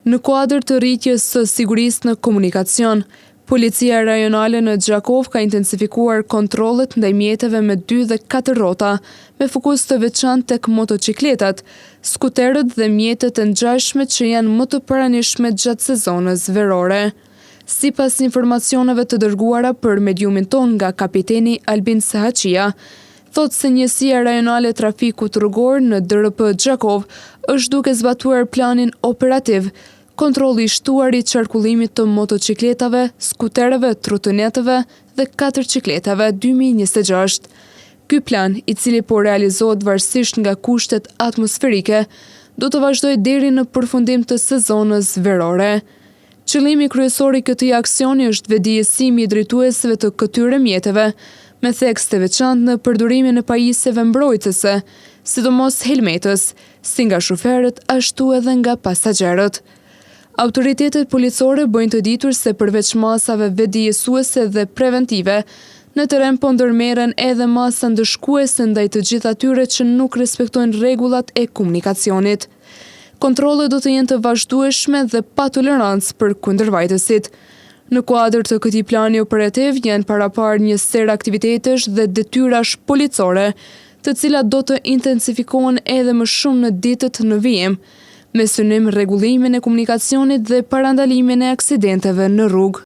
Në kuadër të rritjes së sigurisë në komunikacion, Policia Rajonale në Gjakov ka intensifikuar kontrollet ndaj mjeteve me 2 dhe 4 rrota, me fokus të veçantë tek motocikletat, skuterët dhe mjetet e ngjashme që janë më të paranishme gjatë sezonës verore. Sipas informacioneve të dërguara për mediumin ton nga kapiteni Albin Sahaqia, thotë se njësia rajonale trafikut rrugor në DRP Gjakov është duke zbatuar planin operativ, kontrolli i shtuar i qarkullimit të motocikletave, skuterëve, trotinetëve dhe 4 cikletave 2026. Ky plan, i cili po realizohet varësisht nga kushtet atmosferike, do të vazhdojë deri në përfundim të sezonës verore. Qëllimi kryesor i këtij aksioni është vetëdijësimi i drejtuesve të këtyre mjeteve, me theks të veçantë në përdorimin e pajisjeve mbrojtëse, sidomos helmetës, si nga shoferët ashtu edhe nga pasagerët. Autoritetet policore bëjnë të ditur se përveç masave vetëdijësuese dhe preventive, në teren po ndërmerren edhe masa ndëshkuese ndaj të gjithë atyre që nuk respektojnë rregullat e komunikacionit. Kontrollet do të jenë të vazhdueshme dhe pa tolerancë për kundërvajtësit. Në kuadër të këtij plani operativ janë paraparë një ser aktivitetesh dhe detyrash policore, të cilat do të intensifikohen edhe më shumë në ditët në vijim, me synim rregullimin e komunikacionit dhe parandalimin e aksidenteve në rrugë.